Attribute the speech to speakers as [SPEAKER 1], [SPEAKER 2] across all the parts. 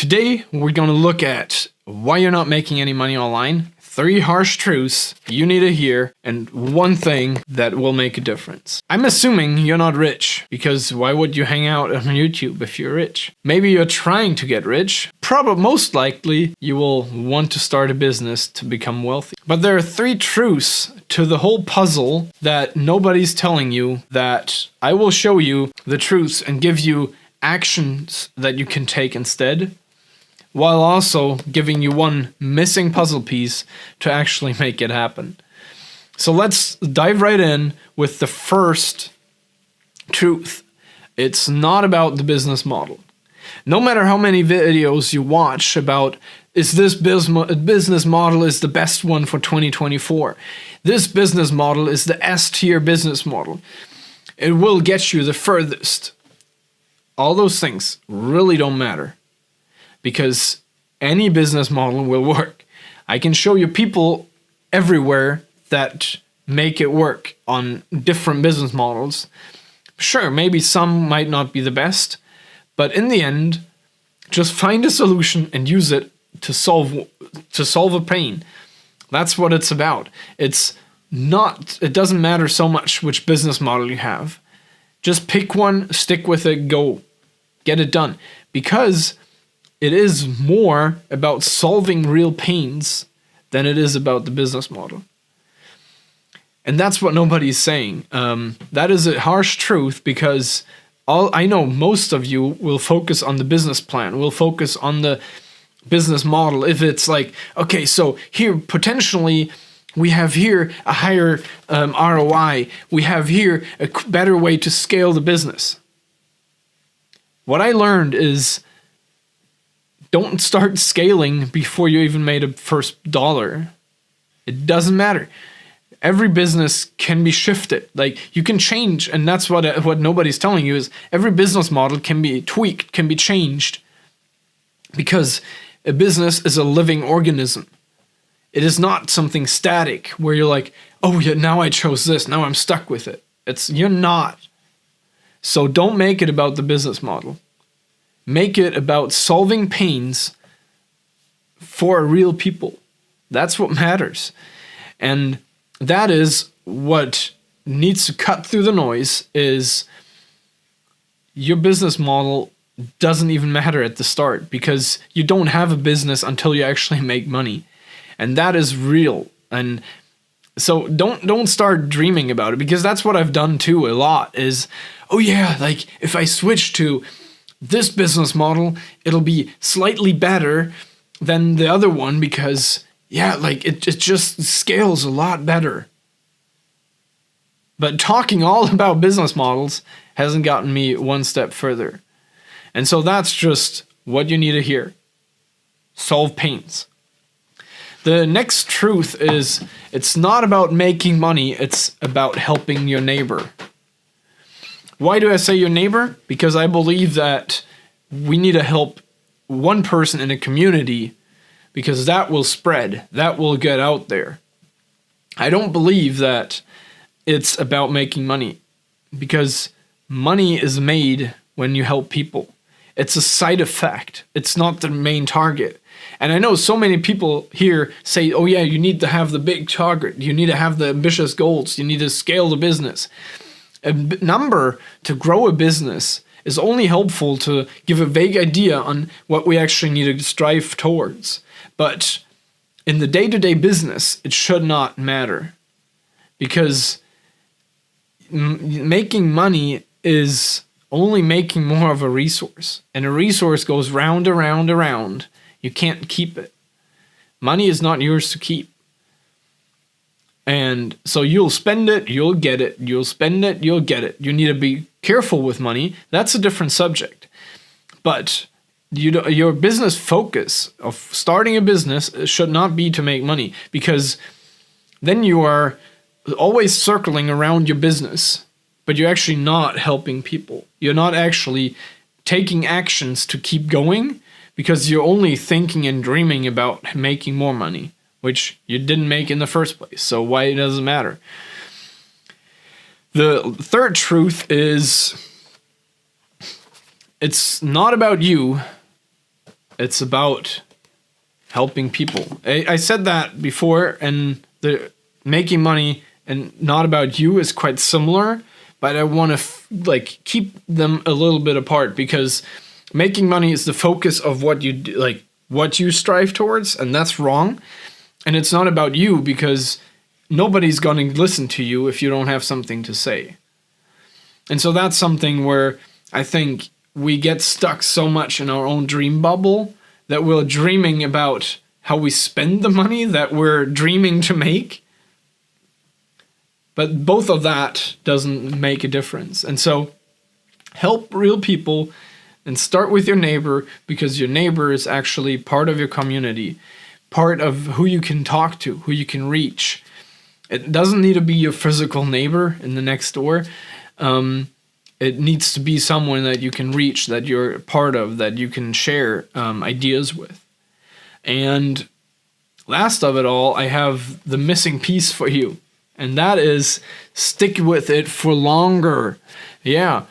[SPEAKER 1] Today, we're going to look at why you're not making any money online, 3 harsh truths you need to hear, and one thing that will make a difference. I'm assuming you're not rich, because why would you hang out on YouTube if you're rich? Maybe you're trying to get rich. Probably most likely, you will want to start a business to become wealthy. But there are 3 truths to the whole puzzle that nobody's telling you, that I will show you the truths and give you actions that you can take instead, while also giving you one missing puzzle piece to actually make it happen. So let's dive right in with the first truth. It's not about the business model. No matter how many videos you watch about, is this business model is the best one for 2024. This business model is the S-tier business model. It will get you the furthest. All those things really don't matter, because any business model will work. I can show you people everywhere that make it work on different business models. Sure, maybe some might not be the best, but in the end, just find a solution and use it to solve a pain. That's what it's about. It doesn't matter so much which business model you have. Just pick one, stick with it, go. Get it done. Because it is more about solving real pains than it is about the business model. And that's what nobody's saying. That is a harsh truth, because I know most of you will focus on the business plan, will focus on the business model. If it's like, okay, so here potentially we have here a higher ROI, we have here a better way to scale the business. What I learned is, don't start scaling before you even made a first dollar. It doesn't matter. Every business can be shifted. Like, you can change, and that's what nobody's telling you, is every business model can be tweaked, can be changed, because a business is a living organism. It is not something static where you're like, oh yeah, now I chose this, now I'm stuck with it. You're not. So don't make it about the business model. Make it about solving pains for real people. That's what matters. And that is what needs to cut through the noise, is your business model doesn't even matter at the start, because you don't have a business until you actually make money. And that is real. And so don't start dreaming about it, because that's what I've done too a lot, is, oh yeah, like if I switch to this business model, it'll be slightly better than the other one, because yeah, like it just scales a lot better. But talking all about business models hasn't gotten me one step further. And so that's just what you need to hear. Solve pains. The next truth is, it's not about making money, it's about helping your neighbor. Why do I say your neighbor? Because I believe that we need to help one person in a community, because that will spread, that will get out there. I don't believe that it's about making money, because money is made when you help people. It's a side effect. It's not the main target. And I know so many people here say, oh yeah, you need to have the big target. You need to have the ambitious goals. You need to scale the business. A number to grow a business is only helpful to give a vague idea on what we actually need to strive towards. But in the day-to-day business, it should not matter, because making money is only making more of a resource, and a resource goes round, around, around. You can't keep it. Money is not yours to keep. And so you'll spend it, you'll get it. You'll spend it, you'll get it. You need to be careful with money. That's a different subject. But your business focus of starting a business should not be to make money, because then you are always circling around your business, but you're actually not helping people. You're not actually taking actions to keep going, because you're only thinking and dreaming about making more money, which you didn't make in the first place. So why does it matter? The third truth is, it's not about you. It's about helping people. I said that before, and the making money and not about you is quite similar, but I want to keep them a little bit apart, because making money is the focus of what you do, like what you strive towards, and that's wrong. And it's not about you, because nobody's going to listen to you if you don't have something to say. And so that's something where I think we get stuck so much in our own dream bubble that we're dreaming about how we spend the money that we're dreaming to make. But both of that doesn't make a difference. And so help real people and start with your neighbor, because your neighbor is actually part of your community, part of who you can talk to, who you can reach. It doesn't need to be your physical neighbor in the next door. It needs to be someone that you can reach, that you're part of, that you can share ideas with. And last of it all, I have the missing piece for you. And that is, stick with it for longer. Yeah,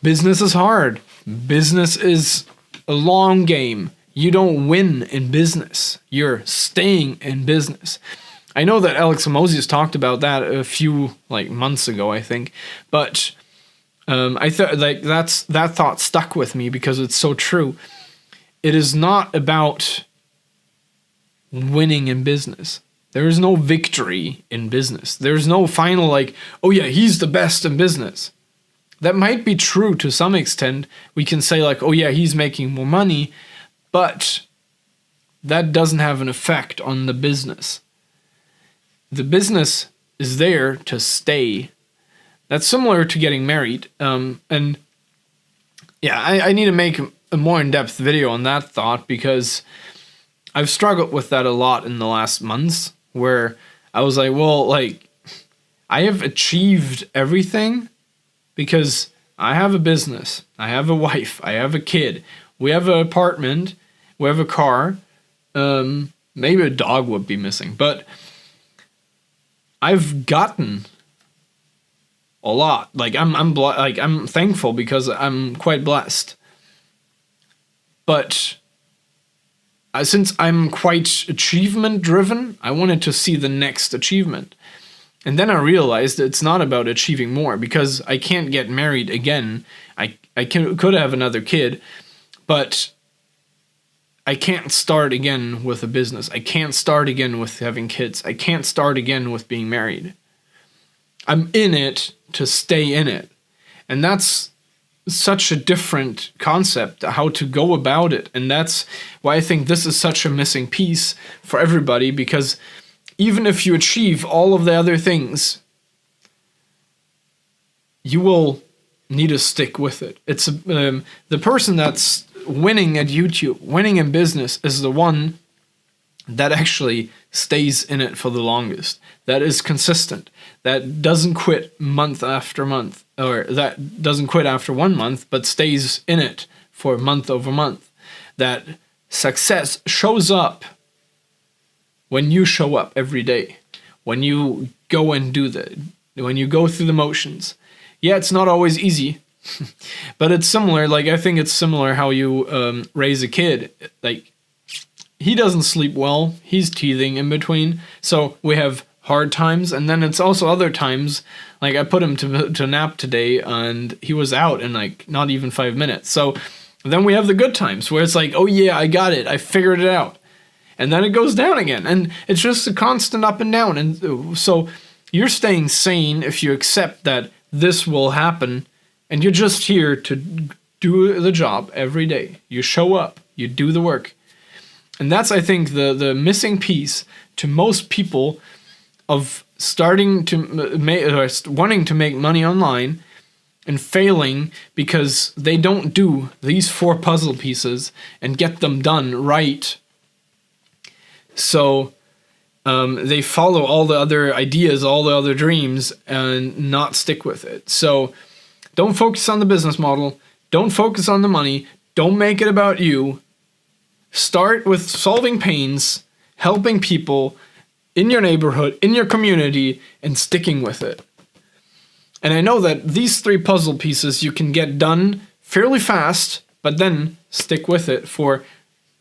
[SPEAKER 1] business is hard. Business is a long game. You don't win in business. You're staying in business. I know that Alex Hormozius talked about that a few months ago, I think. But I thought that thought stuck with me because it's so true. It is not about winning in business. There is no victory in business. There's no final oh yeah, he's the best in business. That might be true to some extent. We can say oh yeah, he's making more money, but that doesn't have an effect on the business. The business is there to stay. That's similar to getting married. And yeah, I need to make a more in-depth video on that thought, because I've struggled with that a lot in the last months, where I was I have achieved everything because I have a business, I have a wife, I have a kid, we have an apartment, we have a car, maybe a dog would be missing, but I've gotten a lot. I'm thankful because I'm quite blessed. But since I'm quite achievement driven, I wanted to see the next achievement. And then I realized it's not about achieving more, because I can't get married again. I could have another kid, but I can't start again with a business. I can't start again with having kids. I can't start again with being married. I'm in it to stay in it. And that's such a different concept, how to go about it. And that's why I think this is such a missing piece for everybody, because even if you achieve all of the other things, you will need to stick with it. It's the person that's winning at YouTube, winning in business, is the one that actually stays in it for the longest, that is consistent, that doesn't quit month after month, or that doesn't quit after 1 month, but stays in it for month over month. That success shows up when you show up every day, when you go and when you go through the motions. Yeah, it's not always easy, but it's similar. I think it's similar how you raise a kid. He doesn't sleep well. He's teething in between. So we have hard times, and then it's also other times. I put him to nap today, and he was out in not even 5 minutes. So then we have the good times where it's oh yeah, I got it. I figured it out. And then it goes down again. And it's just a constant up and down. And so you're staying sane if you accept that this will happen, and you're just here to do the job every day. You show up, you do the work. And that's, I think, the missing piece to most people of starting to wanting to make money online and failing because they don't do these 4 puzzle pieces and get them done right. So they follow all the other ideas, all the other dreams, and not stick with it. So don't focus on the business model. Don't focus on the money. Don't make it about you. Start with solving pains, helping people in your neighborhood, in your community, and sticking with it. And I know that these 3 puzzle pieces you can get done fairly fast, but then stick with it for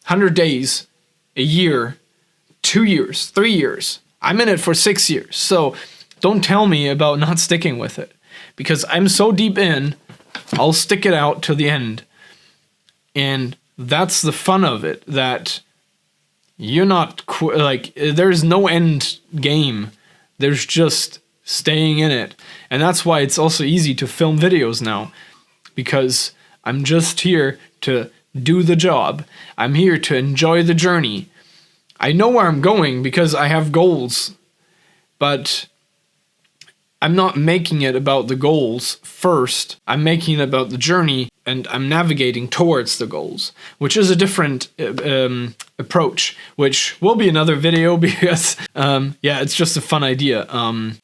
[SPEAKER 1] 100 days, a year, 2 years, 3 years. I'm in it for 6 years. So don't tell me about not sticking with it, because I'm so deep in, I'll stick it out to the end. And that's the fun of it, that you're not like, there's no end game. There's just staying in it. And that's why it's also easy to film videos now, because I'm just here to do the job. I'm here to enjoy the journey. I know where I'm going because I have goals, but I'm not making it about the goals first. I'm making it about the journey, and I'm navigating towards the goals, which is a different approach, which will be another video because, yeah, it's just a fun idea.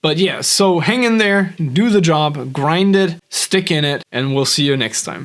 [SPEAKER 1] But yeah, so hang in there, do the job, grind it, stick in it, and we'll see you next time.